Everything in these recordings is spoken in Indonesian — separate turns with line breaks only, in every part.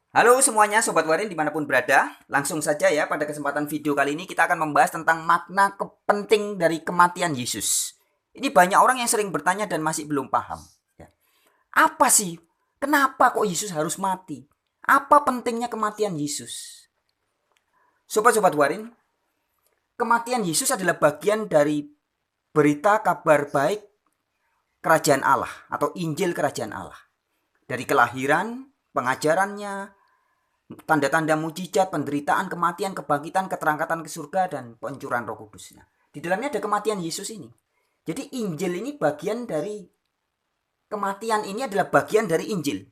Halo semuanya Sobat Warin dimanapun berada. Langsung saja ya, pada kesempatan video kali ini kita akan membahas tentang makna penting dari kematian Yesus. Ini banyak orang yang sering bertanya dan masih belum paham ya. Apa sih? Kenapa kok Yesus harus mati? Apa pentingnya kematian Yesus? Sobat-sobat Warin, kematian Yesus adalah bagian dari berita kabar baik kerajaan Allah atau Injil kerajaan Allah. Dari kelahiran, pengajarannya, tanda-tanda mujizat, penderitaan, kematian, kebangkitan, keterangkatan ke surga, dan pencurahan Roh Kudus. Nah, di dalamnya ada kematian Yesus ini. Jadi Injil ini bagian dari kematian ini adalah bagian dari Injil.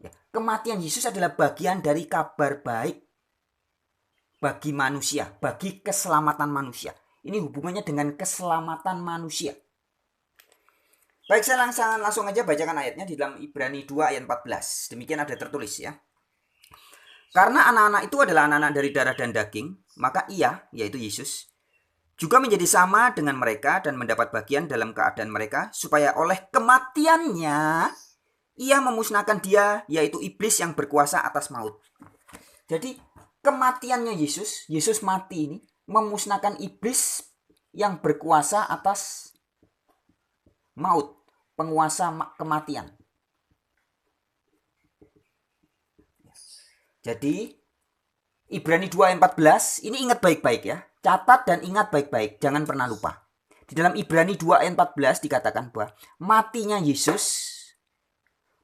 Ya, kematian Yesus adalah bagian dari kabar baik bagi manusia, bagi keselamatan manusia. Ini hubungannya dengan keselamatan manusia. Baik, saya langsung aja bacakan ayatnya di dalam Ibrani 2 ayat 14. Demikian ada tertulis ya. Karena anak-anak itu adalah anak-anak dari darah dan daging, maka ia, yaitu Yesus, juga menjadi sama dengan mereka dan mendapat bagian dalam keadaan mereka, supaya oleh kematiannya, ia memusnahkan dia, yaitu iblis yang berkuasa atas maut. Jadi kematiannya Yesus, Yesus mati ini, memusnahkan iblis yang berkuasa atas maut, penguasa kematian. Jadi Ibrani 2 ayat 14 ini ingat baik-baik ya. Catat dan ingat baik-baik, jangan pernah lupa. Di dalam Ibrani 2 ayat 14 dikatakan bahwa matinya Yesus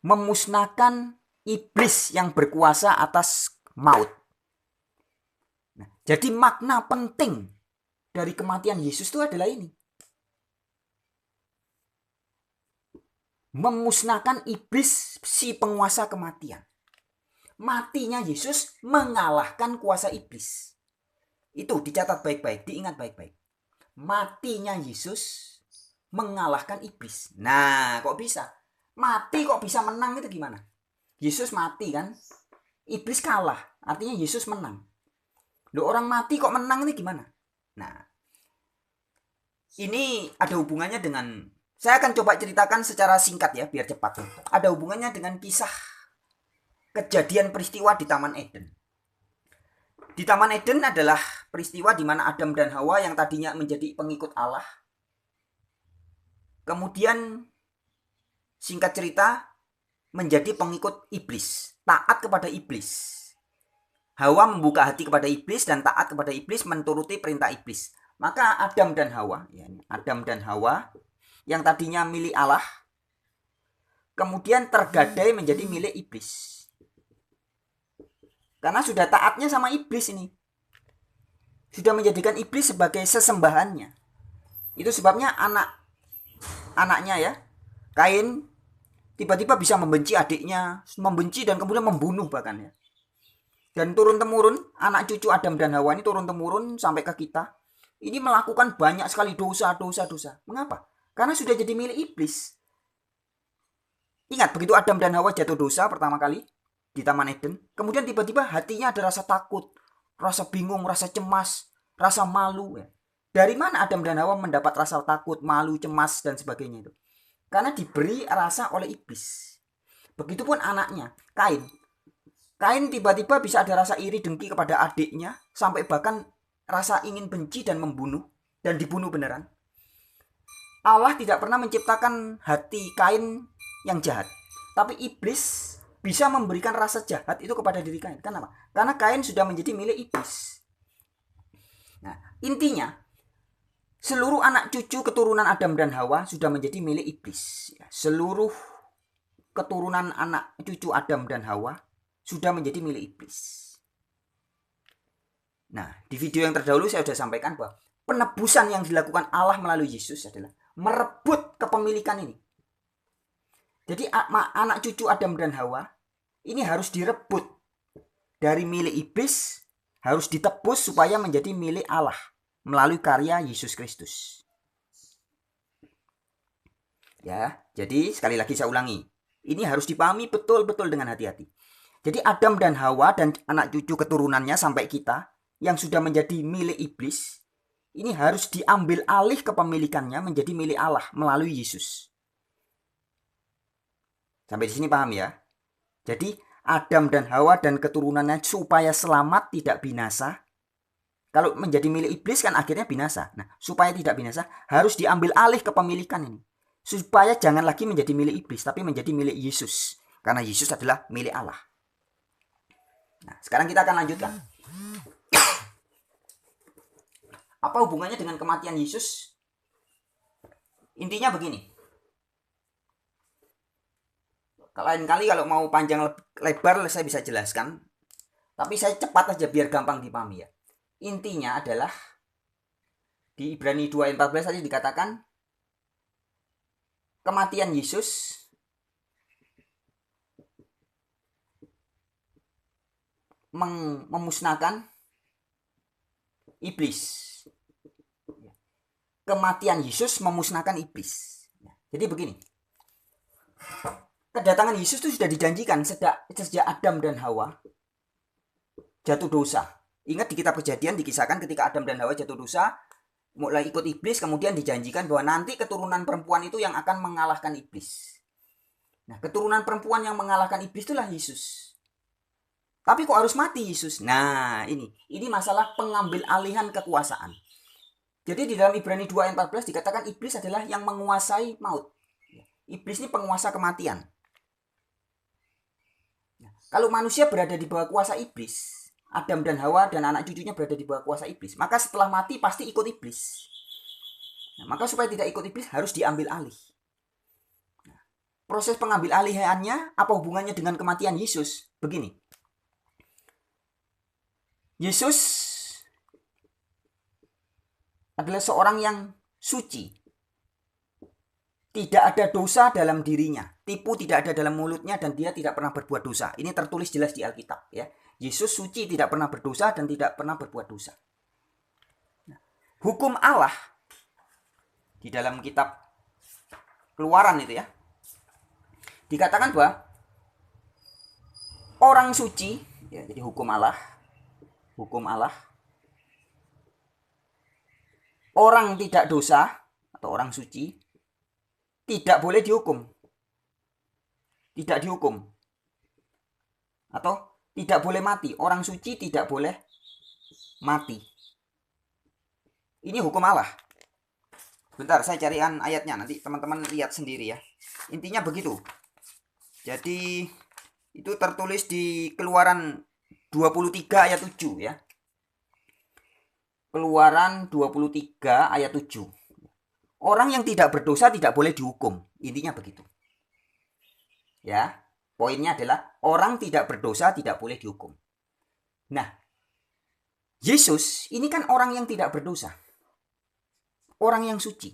memusnahkan iblis yang berkuasa atas maut. Nah, jadi makna penting dari kematian Yesus itu adalah ini. Memusnahkan iblis si penguasa kematian. Matinya Yesus mengalahkan kuasa iblis. Itu dicatat baik-baik, diingat baik-baik. Matinya Yesus mengalahkan iblis. Nah, kok bisa? Mati kok bisa menang itu gimana? Yesus mati kan? Iblis kalah, artinya Yesus menang. Loh, orang mati kok menang ini gimana? Nah, ini ada hubungannya dengan, saya akan coba ceritakan secara singkat ya, biar cepat. Ada hubungannya dengan kisah kejadian peristiwa di Taman Eden. Di Taman Eden adalah peristiwa di mana Adam dan Hawa yang tadinya menjadi pengikut Allah, kemudian singkat cerita menjadi pengikut iblis, taat kepada iblis. Hawa membuka hati kepada iblis dan taat kepada iblis, menuruti perintah iblis. Maka Adam dan Hawa, yang tadinya milik Allah, kemudian tergadai menjadi milik iblis. Karena sudah taatnya sama iblis ini. Sudah menjadikan iblis sebagai sesembahannya. Itu sebabnya anaknya ya, Kain, tiba-tiba bisa membenci adiknya, membenci dan kemudian membunuh bahkan ya. Dan turun-temurun, anak cucu Adam dan Hawa ini turun-temurun sampai ke kita. Ini melakukan banyak sekali dosa. Mengapa? Karena sudah jadi milik iblis. Ingat, begitu Adam dan Hawa jatuh dosa pertama kali di Taman Eden, kemudian tiba-tiba hatinya ada rasa takut, rasa bingung, rasa cemas, rasa malu. Dari mana Adam dan Hawa mendapat rasa takut, malu, cemas, dan sebagainya itu? Karena diberi rasa oleh iblis. Begitupun anaknya, Kain. Kain tiba-tiba bisa ada rasa iri dengki kepada adiknya, sampai bahkan rasa ingin benci dan membunuh, dan dibunuh beneran. Allah tidak pernah menciptakan hati Kain yang jahat, tapi iblis bisa memberikan rasa jahat itu kepada diri Kain. Kenapa? Karena Kain sudah menjadi milik iblis. Nah, intinya seluruh anak cucu keturunan Adam dan Hawa sudah menjadi milik iblis. Seluruh keturunan anak cucu Adam dan Hawa sudah menjadi milik iblis. Nah, di video yang terdahulu saya sudah sampaikan bahwa penebusan yang dilakukan Allah melalui Yesus adalah merebut kepemilikan ini. Jadi anak cucu Adam dan Hawa ini harus direbut dari milik iblis, harus ditebus supaya menjadi milik Allah melalui karya Yesus Kristus. Ya, jadi sekali lagi saya ulangi. Ini harus dipahami betul-betul dengan hati-hati. Jadi Adam dan Hawa dan anak cucu keturunannya sampai kita yang sudah menjadi milik iblis, ini harus diambil alih kepemilikannya menjadi milik Allah melalui Yesus. Sampai di sini paham ya? Jadi Adam dan Hawa dan keturunannya supaya selamat tidak binasa. Kalau menjadi milik iblis kan akhirnya binasa. Nah, supaya tidak binasa harus diambil alih kepemilikan ini. Supaya jangan lagi menjadi milik iblis tapi menjadi milik Yesus. Karena Yesus adalah milik Allah. Nah, sekarang kita akan lanjutkan. Apa hubungannya dengan kematian Yesus? Intinya begini. Lain kali kalau mau panjang lebar saya bisa jelaskan. Tapi saya cepat aja biar gampang dipahami ya. Intinya adalah di Ibrani 2 ayat 14 tadi dikatakan kematian Yesus memusnahkan iblis. Kematian Yesus memusnahkan iblis. Jadi begini. Kedatangan Yesus itu sudah dijanjikan sejak Adam dan Hawa jatuh dosa. Ingat di kitab Kejadian dikisahkan ketika Adam dan Hawa jatuh dosa, mulai ikut iblis, kemudian dijanjikan bahwa nanti keturunan perempuan itu yang akan mengalahkan iblis. Nah, keturunan perempuan yang mengalahkan iblis itulah Yesus. Tapi kok harus mati Yesus? Nah, ini masalah pengambil alihan kekuasaan. Jadi di dalam Ibrani 2 ayat 14 dikatakan iblis adalah yang menguasai maut. Iblis ini penguasa kematian. Kalau manusia berada di bawah kuasa iblis, Adam dan Hawa dan anak cucunya berada di bawah kuasa iblis, maka setelah mati pasti ikut iblis. Nah, maka supaya tidak ikut iblis harus diambil alih. Nah, proses pengambil alihannya apa hubungannya dengan kematian Yesus? Begini. Yesus adalah seorang yang suci. Tidak ada dosa dalam dirinya. Tipu tidak ada dalam mulutnya dan dia tidak pernah berbuat dosa. Ini tertulis jelas di Alkitab ya. Yesus suci, tidak pernah berdosa dan tidak pernah berbuat dosa. Nah, hukum Allah di dalam kitab Keluaran itu ya. Dikatakan bahwa orang suci, ya, jadi hukum Allah, orang tidak dosa atau orang suci tidak boleh dihukum. Tidak dihukum. Atau tidak boleh mati. Orang suci tidak boleh mati. Ini hukum Allah. Bentar, saya carikan ayatnya. Nanti teman-teman lihat sendiri ya. Intinya begitu. Jadi itu tertulis di Keluaran 23 ayat 7 ya. Keluaran 23 ayat 7. Orang yang tidak berdosa tidak boleh dihukum. Intinya begitu. Ya, poinnya adalah orang tidak berdosa tidak boleh dihukum. Nah, Yesus ini kan orang yang tidak berdosa. Orang yang suci.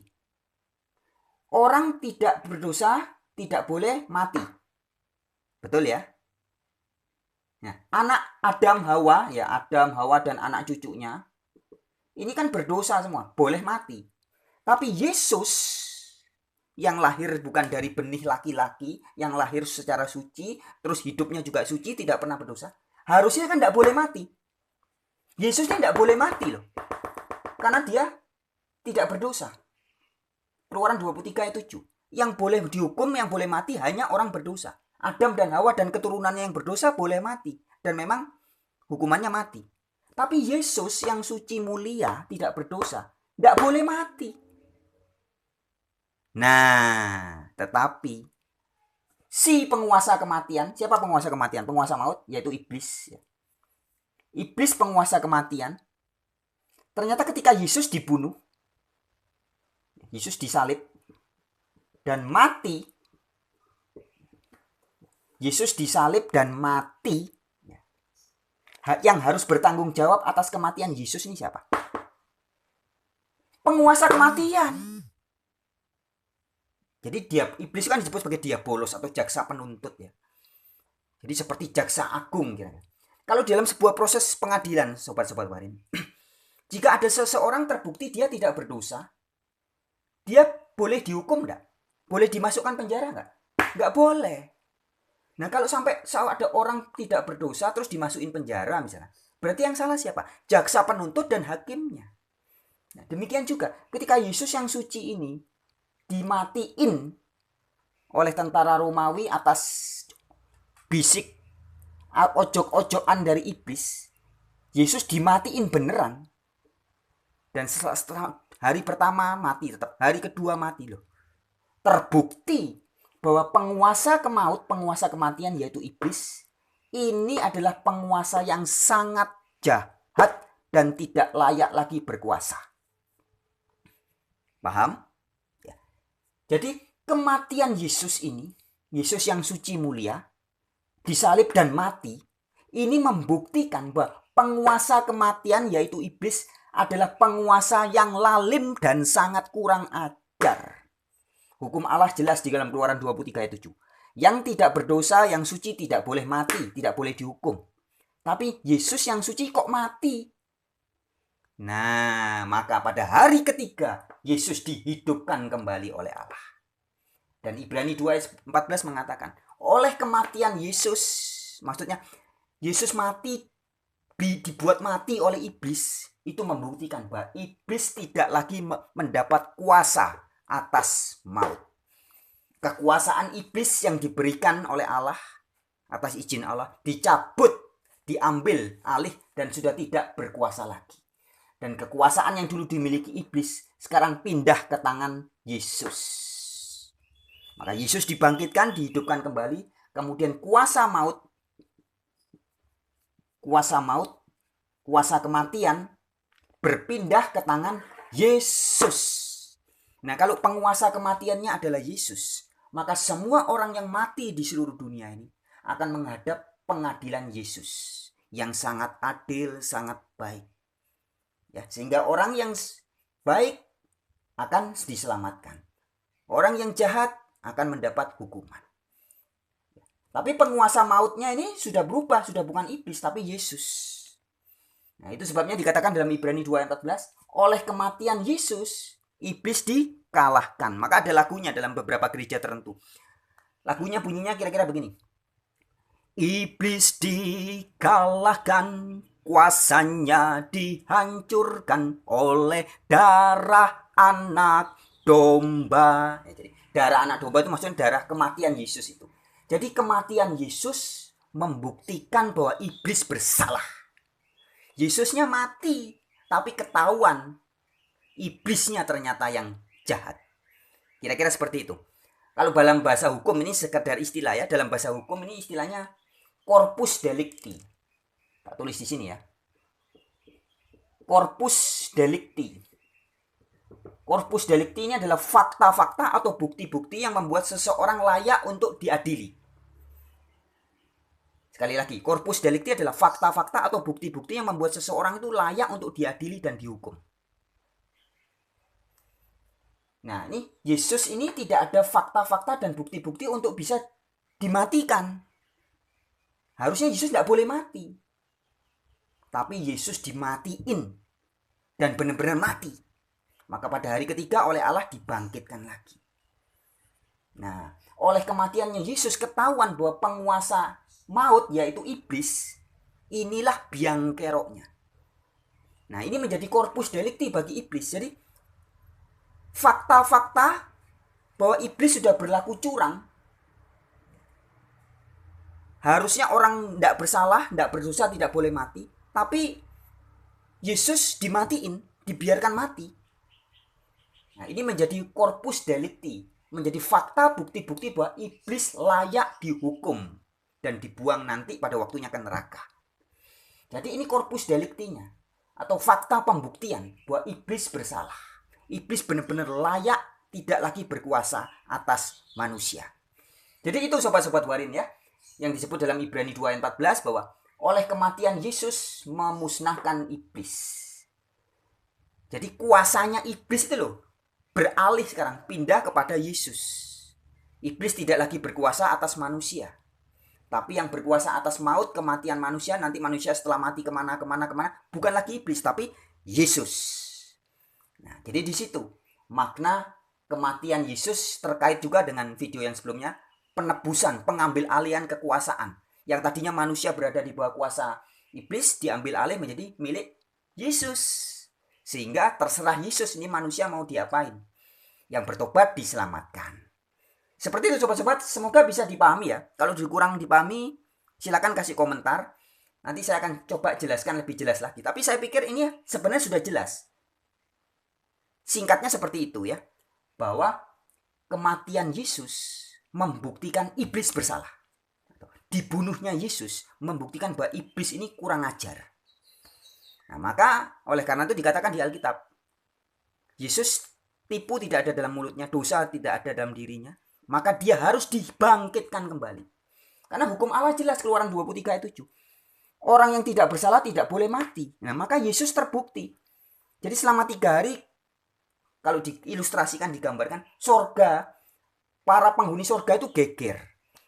Orang tidak berdosa tidak boleh mati. Betul ya? Nah, anak Adam Hawa, ya Adam Hawa dan anak cucunya ini kan berdosa semua, boleh mati. Tapi Yesus yang lahir bukan dari benih laki-laki, yang lahir secara suci, terus hidupnya juga suci, tidak pernah berdosa, harusnya kan tidak boleh mati. Yesusnya tidak boleh mati loh. Karena dia tidak berdosa. Keluaran 23 ayat 7. Yang boleh dihukum, yang boleh mati hanya orang berdosa. Adam dan Hawa dan keturunannya yang berdosa boleh mati. Dan memang hukumannya mati. Tapi Yesus yang suci mulia, tidak berdosa, tidak boleh mati. Nah, tetapi si penguasa kematian, siapa penguasa kematian? Penguasa maut, yaitu iblis. Iblis penguasa kematian. Ternyata ketika Yesus dibunuh, Yesus disalib dan mati. Yesus disalib dan mati. Yang harus bertanggung jawab atas kematian Yesus ini siapa? Penguasa kematian. Jadi iblis kan disebut sebagai diabolos atau jaksa penuntut ya. Jadi seperti jaksa agung kira-kira. Kalau dalam sebuah proses pengadilan, sobat-sobat warin, jika ada seseorang terbukti dia tidak berdosa, dia boleh dihukum enggak? Boleh dimasukkan penjara enggak? Enggak boleh. Nah, kalau sampai ada orang tidak berdosa terus dimasukin penjara misalnya, berarti yang salah siapa? Jaksa penuntut dan hakimnya. Nah, demikian juga ketika Yesus yang suci ini dimatiin oleh tentara Romawi atas bisik ojok-ojokan dari iblis, Yesus dimatiin beneran. Dan setelah hari pertama mati, tetap hari kedua mati loh. Terbukti bahwa penguasa penguasa kematian yaitu iblis, ini adalah penguasa yang sangat jahat dan tidak layak lagi berkuasa. Paham? Ya. Jadi kematian Yesus ini, Yesus yang suci mulia, disalib dan mati, ini membuktikan bahwa penguasa kematian yaitu iblis adalah penguasa yang lalim dan sangat kurang ajar. Hukum Allah jelas di dalam Keluaran 23 ayat 7. Yang tidak berdosa, yang suci tidak boleh mati, tidak boleh dihukum. Tapi Yesus yang suci kok mati? Nah, maka pada hari ketiga Yesus dihidupkan kembali oleh Allah. Dan Ibrani 2 ayat 14 mengatakan, oleh kematian Yesus, maksudnya Yesus mati, dibuat mati oleh iblis, itu membuktikan bahwa iblis tidak lagi mendapat kuasa atas maut. Kekuasaan iblis yang diberikan oleh Allah atas izin Allah dicabut, diambil alih dan sudah tidak berkuasa lagi. Dan kekuasaan yang dulu dimiliki iblis sekarang pindah ke tangan Yesus. Maka Yesus dibangkitkan, dihidupkan kembali, kemudian kuasa kematian berpindah ke tangan Yesus. Nah, kalau penguasa kematiannya adalah Yesus, maka semua orang yang mati di seluruh dunia ini akan menghadap pengadilan Yesus yang sangat adil, sangat baik. Ya, sehingga orang yang baik akan diselamatkan. Orang yang jahat akan mendapat hukuman. Tapi penguasa mautnya ini sudah berubah, sudah bukan iblis tapi Yesus. Nah, itu sebabnya dikatakan dalam Ibrani 2 ayat 14, oleh kematian Yesus, iblis dikalahkan. Maka ada lagunya dalam beberapa gereja tertentu. Lagunya bunyinya kira-kira begini. Iblis dikalahkan, kuasanya dihancurkan oleh darah anak domba. Ya, jadi darah anak domba itu maksudnya darah kematian Yesus itu. Jadi kematian Yesus membuktikan bahwa iblis bersalah. Yesusnya mati, tapi ketahuan iblisnya ternyata yang jahat. Kira-kira seperti itu. Kalau dalam bahasa hukum ini sekedar istilah ya. Dalam bahasa hukum ini istilahnya corpus delicti. Tak tulis di sini ya. Corpus delicti. Corpus delicti ini adalah fakta-fakta atau bukti-bukti yang membuat seseorang layak untuk diadili. Sekali lagi, corpus delicti adalah fakta-fakta atau bukti-bukti yang membuat seseorang itu layak untuk diadili dan dihukum. Nah, ini Yesus ini tidak ada fakta-fakta dan bukti-bukti untuk bisa dimatikan. Harusnya Yesus tidak boleh mati. Tapi Yesus dimatiin dan benar-benar mati. Maka pada hari ketiga oleh Allah dibangkitkan lagi. Nah, oleh kematiannya Yesus ketahuan bahwa penguasa maut yaitu iblis, inilah biang keroknya. Nah, ini menjadi corpus delicti bagi iblis. Jadi fakta-fakta bahwa iblis sudah berlaku curang. Harusnya orang tidak bersalah, tidak berdosa, tidak boleh mati. Tapi Yesus dimatiin, dibiarkan mati. Nah, ini menjadi corpus delicti, menjadi fakta bukti-bukti bahwa iblis layak dihukum dan dibuang nanti pada waktunya ke neraka. Jadi ini corpus delictinya atau fakta pembuktian bahwa iblis bersalah. Iblis benar-benar layak tidak lagi berkuasa atas manusia. Jadi itu sobat-sobat warin ya, yang disebut dalam Ibrani 2 ayat 14 bahwa oleh kematian Yesus memusnahkan iblis. Jadi kuasanya iblis itu loh beralih sekarang, pindah kepada Yesus. Iblis tidak lagi berkuasa atas manusia. Tapi yang berkuasa atas maut, kematian manusia, nanti manusia setelah mati kemana, bukan lagi iblis, tapi Yesus. Nah, jadi di situ makna kematian Yesus terkait juga dengan video yang sebelumnya, penebusan, pengambil alihan kekuasaan. Yang tadinya manusia berada di bawah kuasa iblis, diambil alih menjadi milik Yesus. Sehingga terserah Yesus ini manusia mau diapain. Yang bertobat diselamatkan. Seperti itu sobat-sobat, semoga bisa dipahami ya. Kalau kurang dipahami, Silakan kasih komentar. Nanti saya akan coba jelaskan lebih jelas lagi. Tapi saya pikir ini sebenarnya sudah jelas. Singkatnya seperti itu ya. Bahwa kematian Yesus membuktikan iblis bersalah. Dibunuhnya Yesus membuktikan bahwa iblis ini kurang ajar. Nah, maka oleh karena itu dikatakan di Alkitab, Yesus tipu tidak ada dalam mulutnya, dosa tidak ada dalam dirinya, maka dia harus dibangkitkan kembali. Karena hukum Allah jelas, Keluaran 23 ayat 7. Orang yang tidak bersalah tidak boleh mati. Nah, maka Yesus terbukti. Jadi selama 3 hari, kalau diilustrasikan, digambarkan, sorga, para penghuni sorga itu geger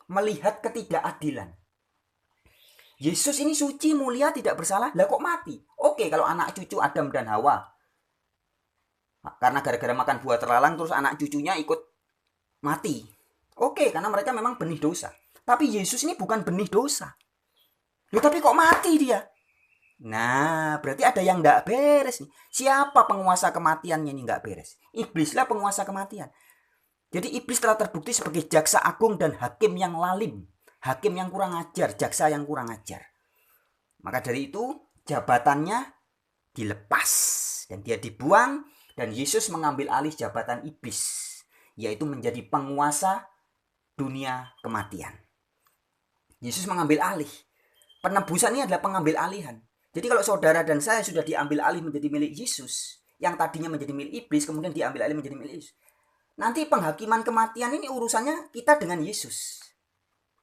melihat ketidakadilan. Yesus ini suci, mulia, tidak bersalah, lah kok mati? Oke, kalau anak cucu Adam dan Hawa, karena gara-gara makan buah terlarang terus anak cucunya ikut mati. Oke, karena mereka memang benih dosa. Tapi Yesus ini bukan benih dosa. Loh, tapi kok mati dia? Nah, berarti ada yang nggak beres nih. Siapa penguasa kematiannya ini nggak beres? Iblislah penguasa kematian. Jadi iblis telah terbukti sebagai jaksa agung dan hakim yang lalim. Hakim yang kurang ajar, jaksa yang kurang ajar. Maka dari itu jabatannya dilepas dan dia dibuang, dan Yesus mengambil alih jabatan iblis, yaitu menjadi penguasa dunia kematian. Yesus mengambil alih. Penebusan ini adalah pengambil alihan. Jadi kalau saudara dan saya sudah diambil alih menjadi milik Yesus, yang tadinya menjadi milik iblis kemudian diambil alih menjadi milik Yesus, nanti penghakiman kematian ini urusannya kita dengan Yesus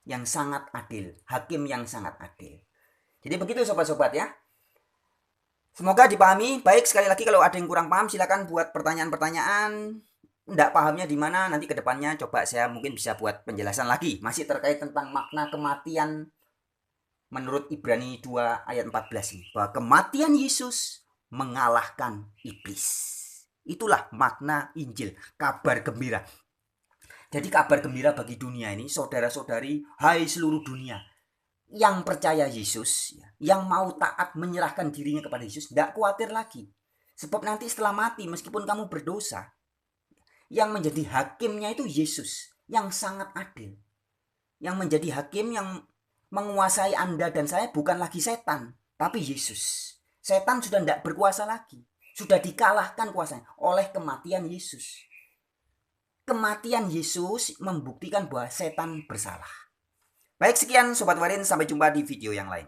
yang sangat adil, hakim yang sangat adil. Jadi begitu sobat-sobat ya. Semoga dipahami. Baik, sekali lagi kalau ada yang kurang paham silakan buat pertanyaan-pertanyaan. Tidak pahamnya di mana, nanti kedepannya coba saya mungkin bisa buat penjelasan lagi. Masih terkait tentang makna kematian menurut Ibrani 2 ayat 14 ini. Bahwa kematian Yesus mengalahkan iblis. Itulah makna Injil, kabar gembira. Jadi kabar gembira bagi dunia ini, saudara-saudari, hai seluruh dunia yang percaya Yesus, yang mau taat menyerahkan dirinya kepada Yesus, tidak khawatir lagi. Sebab nanti setelah mati, meskipun kamu berdosa, yang menjadi hakimnya itu Yesus, yang sangat adil. Yang menjadi hakim yang menguasai Anda dan saya bukan lagi setan, tapi Yesus. Setan sudah tidak berkuasa lagi, sudah dikalahkan kuasanya oleh kematian Yesus. Kematian Yesus membuktikan bahwa setan bersalah. Baik, sekian Sobat Warin, sampai jumpa di video yang lain.